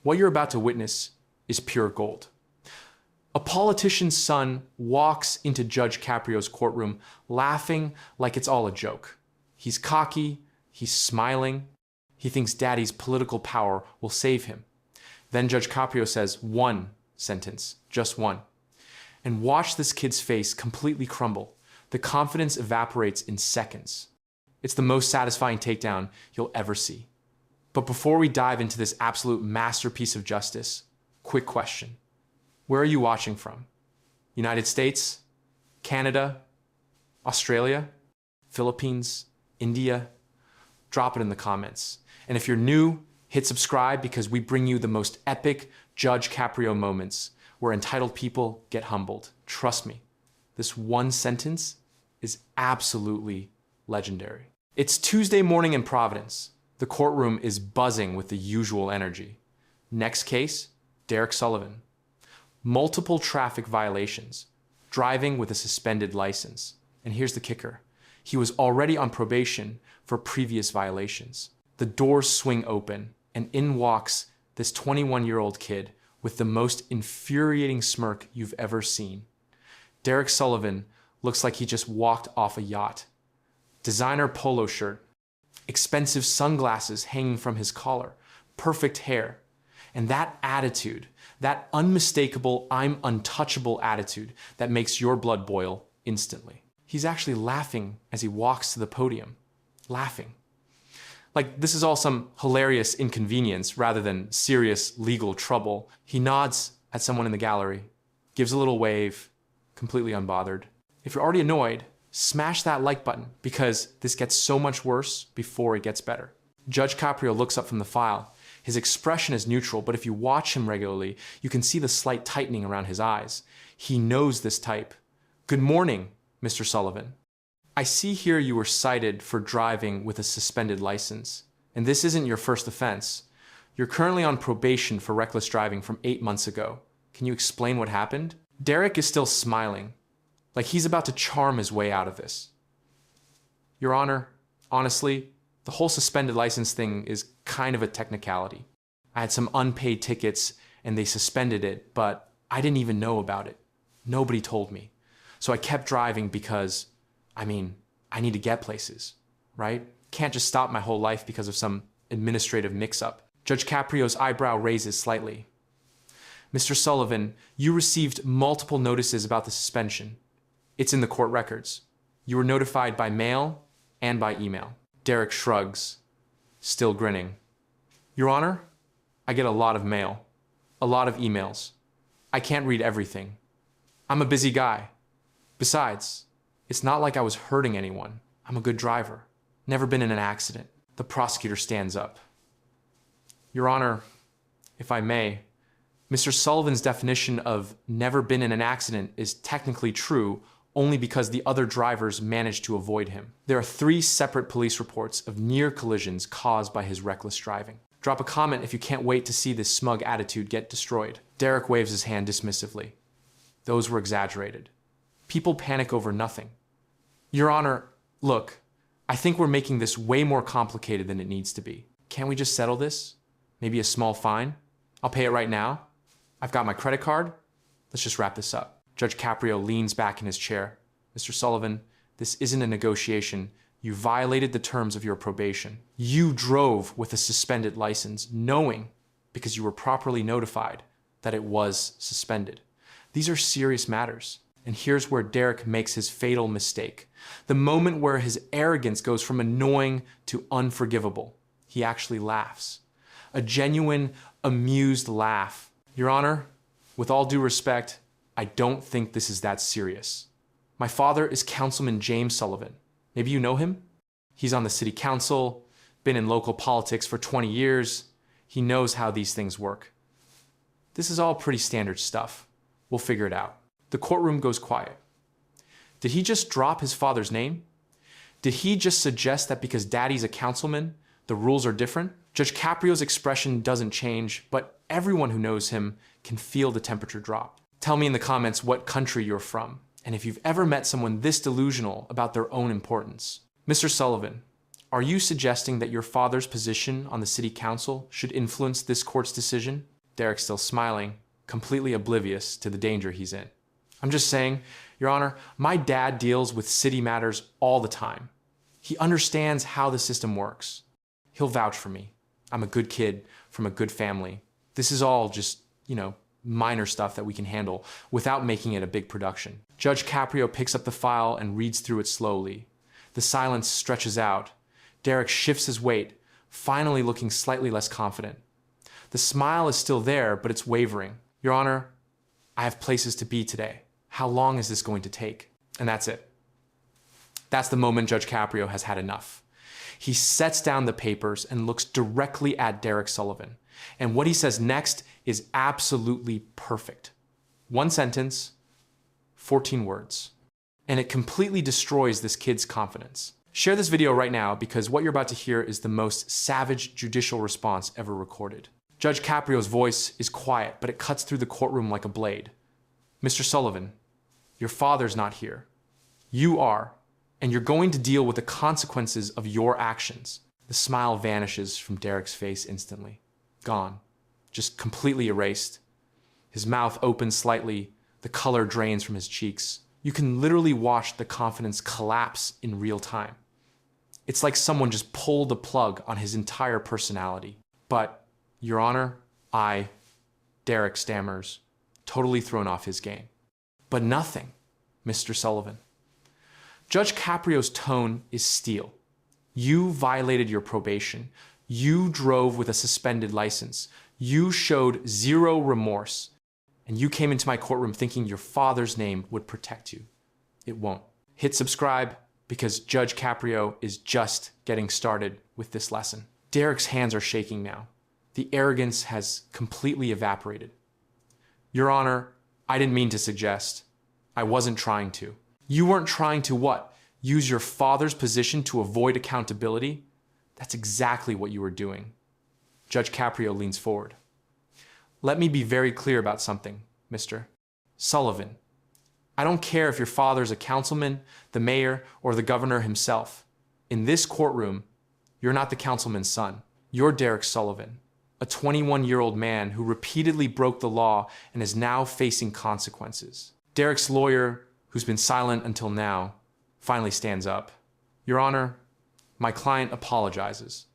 What you're about to witness is pure gold. A politician's son walks into Judge Caprio's courtroom laughing like it's all a joke. He's cocky, he's smiling, he thinks daddy's political power will save him. Then Judge Caprio says one sentence, just one. And watch this kid's face completely crumble. The confidence evaporates in seconds. It's the most satisfying takedown you'll ever see. But before we dive into this absolute masterpiece of justice, quick question. Where are you watching from? United States? Canada? Australia? Philippines? India? Drop it in the comments. And if you're new, hit subscribe because we bring you the most epic Judge Caprio moments where entitled people get humbled. Trust me, this one sentence is absolutely legendary. It's Tuesday morning in Providence. The courtroom is buzzing with the usual energy. Next case, Derek Sullivan. Multiple traffic violations, driving with a suspended license. And here's the kicker. He was already on probation for previous violations. The doors swing open, and in walks this 21-year-old kid with the most infuriating smirk you've ever seen. Derek Sullivan looks like he just walked off a yacht. Designer polo shirt, expensive sunglasses hanging from his collar, perfect hair. And that attitude, that unmistakable I'm untouchable attitude that makes your blood boil instantly. He's actually laughing as he walks to the podium. Laughing. Like this is all some hilarious inconvenience rather than serious legal trouble. He nods at someone in the gallery, gives a little wave, completely unbothered. If you're already annoyed, smash that like button because this gets so much worse before it gets better. Judge Caprio looks up from the file. His expression is neutral, but if you watch him regularly, you can see the slight tightening around his eyes. He knows this type. Good morning, Mr. Sullivan. I see here you were cited for driving with a suspended license, and this isn't your first offense. You're currently on probation for reckless driving from 8 months ago. Can you explain what happened? Derek is still smiling, like he's about to charm his way out of this. Your Honor, honestly, the whole suspended license thing is kind of a technicality. I had some unpaid tickets and they suspended it, but I didn't even know about it. Nobody told me. So I kept driving because, I need to get places, right? Can't just stop my whole life because of some administrative mix-up. Judge Caprio's eyebrow raises slightly. Mr. Sullivan, you received multiple notices about the suspension. It's in the court records. You were notified by mail and by email. Derek shrugs, still grinning. Your Honor, I get a lot of mail, a lot of emails. I can't read everything. I'm a busy guy. Besides, it's not like I was hurting anyone. I'm a good driver. Never been in an accident. The prosecutor stands up. Your Honor, if I may, Mr. Sullivan's definition of never been in an accident is technically true only because the other drivers managed to avoid him. There are 3 separate police reports of near collisions caused by his reckless driving. Drop a comment if you can't wait to see this smug attitude get destroyed. Derek waves his hand dismissively. Those were exaggerated. People panic over nothing. Your Honor, look, I think we're making this way more complicated than it needs to be. Can't we just settle this? Maybe a small fine? I'll pay it right now. I've got my credit card. Let's just wrap this up. Judge Caprio leans back in his chair. Mr. Sullivan, this isn't a negotiation. You violated the terms of your probation. You drove with a suspended license, knowing, because you were properly notified, that it was suspended. These are serious matters. And here's where Derek makes his fatal mistake. The moment where his arrogance goes from annoying to unforgivable. He actually laughs. A genuine, amused laugh. Your Honor, with all due respect, I don't think this is that serious. My father is Councilman James Sullivan. Maybe you know him? He's on the city council, been in local politics for 20 years. He knows how these things work. This is all pretty standard stuff. We'll figure it out. The courtroom goes quiet. Did he just drop his father's name? Did he just suggest that because daddy's a councilman, the rules are different? Judge Caprio's expression doesn't change, but everyone who knows him can feel the temperature drop. Tell me in the comments what country you're from, and if you've ever met someone this delusional about their own importance. Mr. Sullivan, are you suggesting that your father's position on the city council should influence this court's decision? Derek's still smiling, completely oblivious to the danger he's in. I'm just saying, Your Honor, my dad deals with city matters all the time. He understands how the system works. He'll vouch for me. I'm a good kid from a good family. This is all just, minor stuff that we can handle without making it a big production. Judge Caprio picks up the file and reads through it slowly. The silence stretches out. Derek shifts his weight, finally looking slightly less confident. The smile is still there, but it's wavering. Your Honor, I have places to be today. How long is this going to take? And that's it. That's the moment Judge Caprio has had enough. He sets down the papers and looks directly at Derek Sullivan. And what he says next is absolutely perfect. One sentence, 14 words. And it completely destroys this kid's confidence. Share this video right now because what you're about to hear is the most savage judicial response ever recorded. Judge Caprio's voice is quiet, but it cuts through the courtroom like a blade. Mr. Sullivan, your father's not here. You are, and you're going to deal with the consequences of your actions. The smile vanishes from Derek's face instantly. Gone. Just completely erased. His mouth opens slightly, the color drains from his cheeks. You can literally watch the confidence collapse in real time. It's like someone just pulled the plug on his entire personality. But, Your Honor, Derek stammers, totally thrown off his game. But nothing, Mr. Sullivan. Judge Caprio's tone is steel. You violated your probation. You drove with a suspended license. You showed zero remorse. And you came into my courtroom thinking your father's name would protect you. It won't. Hit subscribe because Judge Caprio is just getting started with this lesson. Derek's hands are shaking now. The arrogance has completely evaporated. Your Honor, I didn't mean to suggest. I wasn't trying to. You weren't trying to what? Use your father's position to avoid accountability? That's exactly what you were doing. Judge Caprio leans forward. Let me be very clear about something, Mr. Sullivan. I don't care if your father's a councilman, the mayor, or the governor himself. In this courtroom, you're not the councilman's son. You're Derek Sullivan, a 21-year-old man who repeatedly broke the law and is now facing consequences. Derek's lawyer, who's been silent until now, finally stands up. Your Honor, my client apologizes.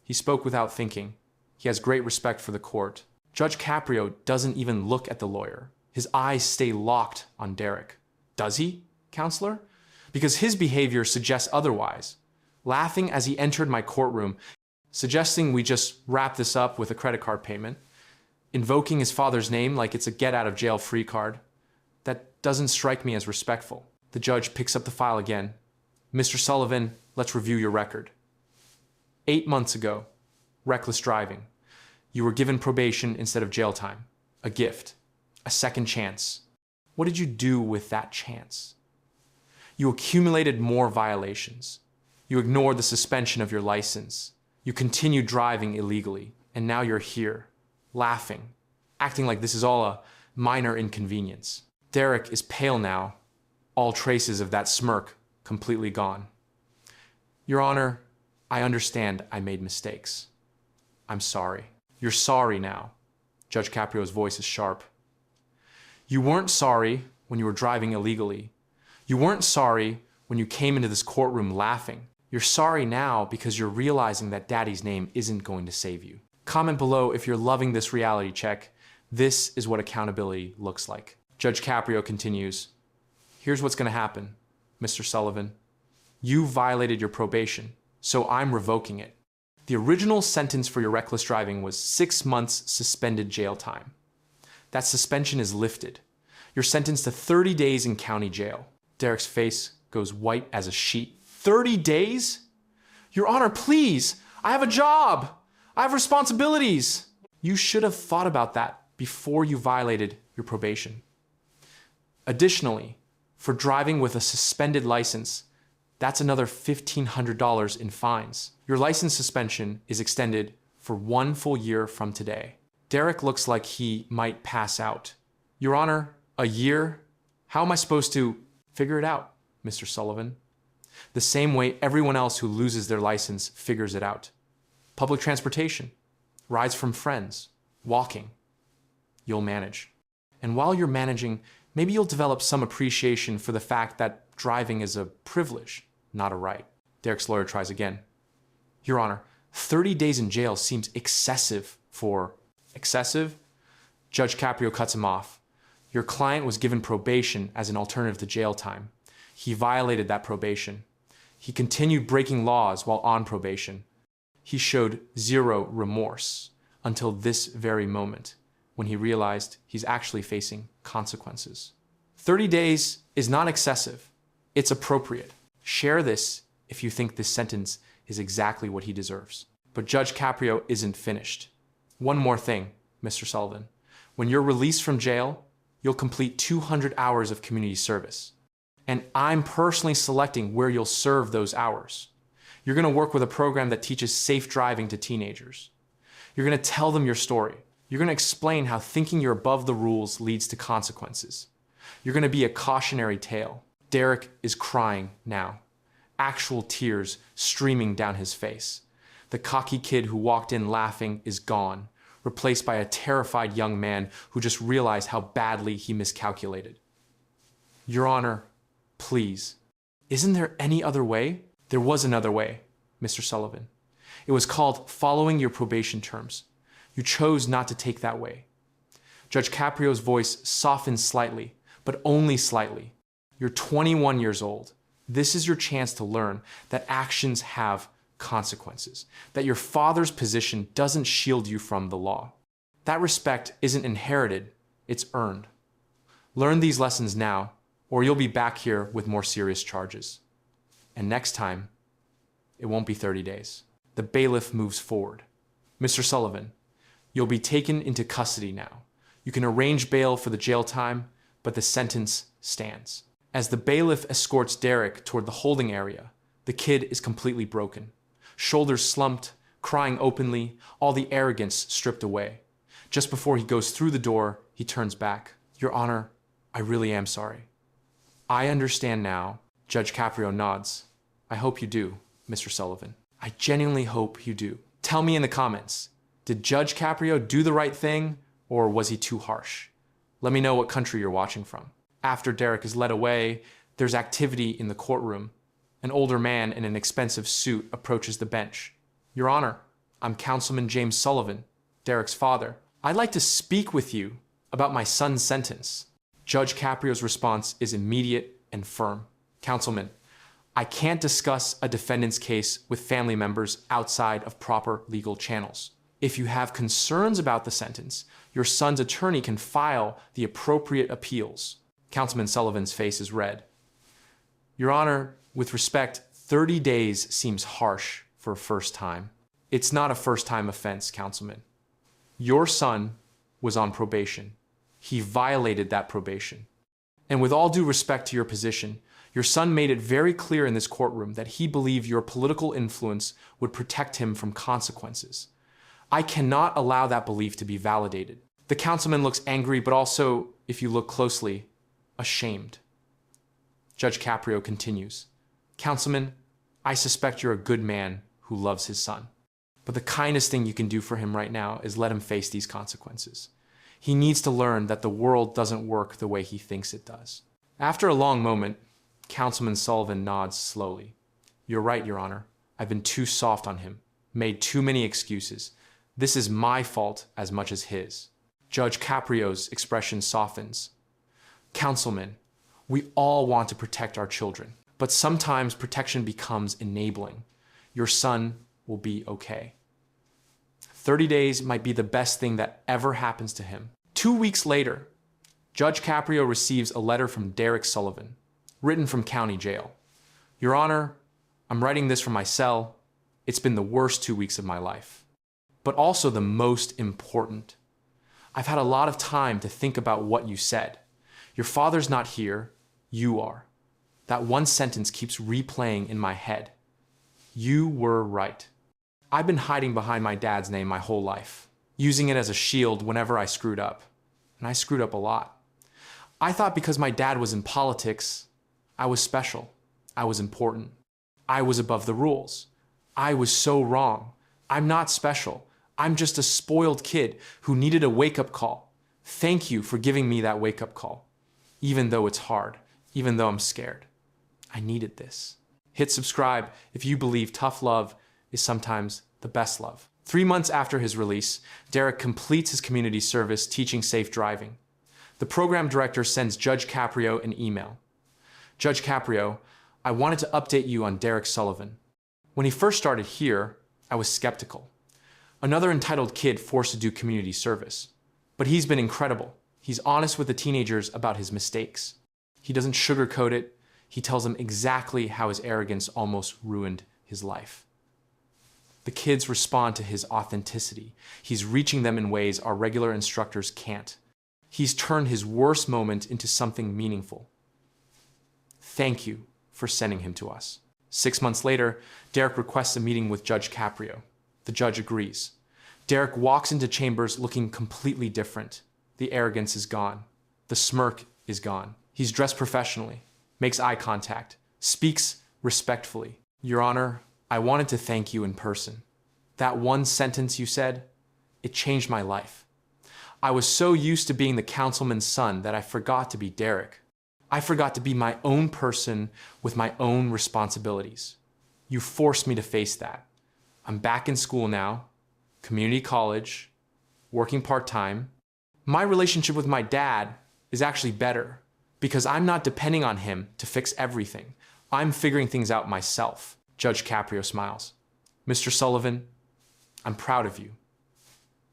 He spoke without thinking. He has great respect for the court. Judge Caprio doesn't even look at the lawyer. His eyes stay locked on Derek. Does he, counselor? Because his behavior suggests otherwise. Laughing as he entered my courtroom, suggesting we just wrap this up with a credit card payment, invoking his father's name like it's a get-out-of-jail-free card. That doesn't strike me as respectful. The judge picks up the file again. Mr. Sullivan, let's review your record. 8 months ago, reckless driving. You were given probation instead of jail time. A gift. A second chance. What did you do with that chance? You accumulated more violations. You ignored the suspension of your license. You continued driving illegally. And now you're here, laughing, acting like this is all a minor inconvenience. Derek is pale now, all traces of that smirk completely gone. Your Honor, I understand I made mistakes. I'm sorry. You're sorry now. Judge Caprio's voice is sharp. You weren't sorry when you were driving illegally. You weren't sorry when you came into this courtroom laughing. You're sorry now because you're realizing that Daddy's name isn't going to save you. Comment below if you're loving this reality check. This is what accountability looks like. Judge Caprio continues, here's what's going to happen, Mr. Sullivan. You violated your probation, so I'm revoking it. The original sentence for your reckless driving was 6 months suspended jail time. That suspension is lifted. You're sentenced to 30 days in county jail. Derek's face goes white as a sheet. 30 days? Your Honor, please! I have a job! I have responsibilities! You should have thought about that before you violated your probation. Additionally, for driving with a suspended license, that's another $1,500 in fines. Your license suspension is extended for 1 full year from today. Derek looks like he might pass out. Your Honor, a year? How am I supposed to figure it out, Mr. Sullivan? The same way everyone else who loses their license figures it out. Public transportation, rides from friends, walking. you'll manage. And while you're managing, maybe you'll develop some appreciation for the fact that driving is a privilege, not a right. Derek's lawyer tries again. Your Honor, 30 days in jail seems excessive for... Excessive? Judge Caprio cuts him off. Your client was given probation as an alternative to jail time. He violated that probation. He continued breaking laws while on probation. He showed zero remorse until this very moment, when he realized he's actually facing consequences. 30 days is not excessive. It's appropriate. Share this if you think this sentence is exactly what he deserves. But Judge Caprio isn't finished. One more thing, Mr. Sullivan. When you're released from jail, you'll complete 200 hours of community service. And I'm personally selecting where you'll serve those hours. You're going to work with a program that teaches safe driving to teenagers. You're going to tell them your story. You're going to explain how thinking you're above the rules leads to consequences. You're going to be a cautionary tale. Derek is crying now. Actual tears streaming down his face. The cocky kid who walked in laughing is gone, replaced by a terrified young man who just realized how badly he miscalculated. Your Honor, please. Isn't there any other way? There was another way, Mr. Sullivan. It was called following your probation terms. You chose not to take that way. Judge Caprio's voice softened slightly, but only slightly. You're 21 years old. This is your chance to learn that actions have consequences, that your father's position doesn't shield you from the law. That respect isn't inherited, it's earned. Learn these lessons now, or you'll be back here with more serious charges. And next time, it won't be 30 days. The bailiff moves forward. Mr. Sullivan, you'll be taken into custody now. You can arrange bail for the jail time, but the sentence stands. As the bailiff escorts Derek toward the holding area, the kid is completely broken. Shoulders slumped, crying openly, all the arrogance stripped away. Just before he goes through the door, he turns back. Your Honor, I really am sorry. I understand now. Judge Caprio nods. I hope you do, Mr. Sullivan. I genuinely hope you do. Tell me in the comments, did Judge Caprio do the right thing, or was he too harsh? Let me know what country you're watching from. After Derek is led away, there's activity in the courtroom. An older man in an expensive suit approaches the bench. Your Honor, I'm Councilman James Sullivan, Derek's father. I'd like to speak with you about my son's sentence. Judge Caprio's response is immediate and firm. Councilman, I can't discuss a defendant's case with family members outside of proper legal channels. If you have concerns about the sentence, your son's attorney can file the appropriate appeals. Councilman Sullivan's face is red. Your Honor, with respect, 30 days seems harsh for a first time. It's not a first-time offense, Councilman. Your son was on probation. He violated that probation. And with all due respect to your position, your son made it very clear in this courtroom that he believed your political influence would protect him from consequences. I cannot allow that belief to be validated. The councilman looks angry, but also, if you look closely, ashamed. Judge Caprio continues. Councilman, I suspect you're a good man who loves his son. But the kindest thing you can do for him right now is let him face these consequences. He needs to learn that the world doesn't work the way he thinks it does. After a long moment, Councilman Sullivan nods slowly. You're right, Your Honor. I've been too soft on him, made too many excuses. This is my fault as much as his. Judge Caprio's expression softens. Councilman, we all want to protect our children, but sometimes protection becomes enabling. Your son will be okay. 30 days might be the best thing that ever happens to him. 2 weeks later, Judge Caprio receives a letter from Derek Sullivan, written from county jail. Your Honor, I'm writing this from my cell. It's been the worst 2 weeks of my life, but also the most important. I've had a lot of time to think about what you said. Your father's not here, you are. That one sentence keeps replaying in my head. You were right. I've been hiding behind my dad's name my whole life, using it as a shield whenever I screwed up. And I screwed up a lot. I thought because my dad was in politics, I was special. I was important. I was above the rules. I was so wrong. I'm not special. I'm just a spoiled kid who needed a wake-up call. Thank you for giving me that wake-up call, even though it's hard, even though I'm scared. I needed this. Hit subscribe if you believe tough love is sometimes the best love. 3 months after his release, Derek completes his community service teaching safe driving. The program director sends Judge Caprio an email. Judge Caprio, I wanted to update you on Derek Sullivan. When he first started here, I was skeptical. Another entitled kid forced to do community service. But he's been incredible. He's honest with the teenagers about his mistakes. He doesn't sugarcoat it. He tells them exactly how his arrogance almost ruined his life. The kids respond to his authenticity. He's reaching them in ways our regular instructors can't. He's turned his worst moment into something meaningful. Thank you for sending him to us. 6 months later, Derek requests a meeting with Judge Caprio. The judge agrees. Derek walks into chambers looking completely different. The arrogance is gone. The smirk is gone. He's dressed professionally, makes eye contact, speaks respectfully. Your Honor, I wanted to thank you in person. That one sentence you said, it changed my life. I was so used to being the councilman's son that I forgot to be Derek. I forgot to be my own person with my own responsibilities. You forced me to face that. I'm back in school now, community college, working part-time. My relationship with my dad is actually better because I'm not depending on him to fix everything. I'm figuring things out myself. Judge Caprio smiles. Mr. Sullivan, I'm proud of you.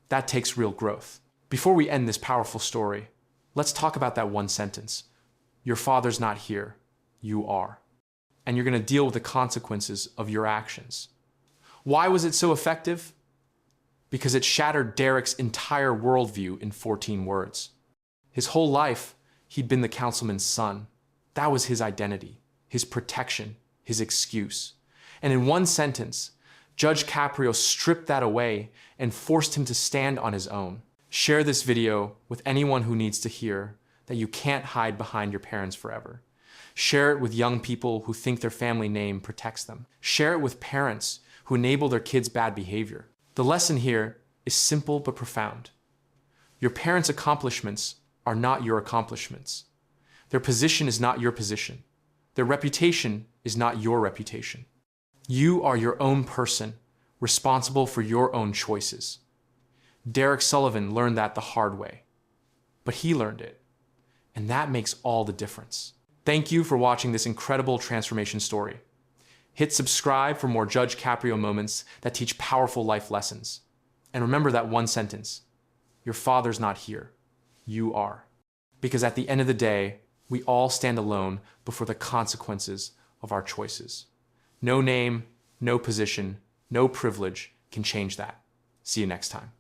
That takes real growth. Before we end this powerful story, let's talk about that one sentence. Your father's not here, you are. And you're going to deal with the consequences of your actions. Why was it so effective? Because it shattered Derek's entire worldview in 14 words. His whole life, he'd been the councilman's son. That was his identity, his protection, his excuse. And in one sentence, Judge Caprio stripped that away and forced him to stand on his own. Share this video with anyone who needs to hear that you can't hide behind your parents forever. Share it with young people who think their family name protects them. Share it with parents who enable their kids' bad behavior. The lesson here is simple but profound. Your parents' accomplishments are not your accomplishments. Their position is not your position. Their reputation is not your reputation. You are your own person, responsible for your own choices. Derek Sullivan learned that the hard way, but he learned it, and that makes all the difference. Thank you for watching this incredible transformation story. Hit subscribe for more Judge Caprio moments that teach powerful life lessons. And remember that one sentence, your father's not here, you are. Because at the end of the day, we all stand alone before the consequences of our choices. No name, no position, no privilege can change that. See you next time.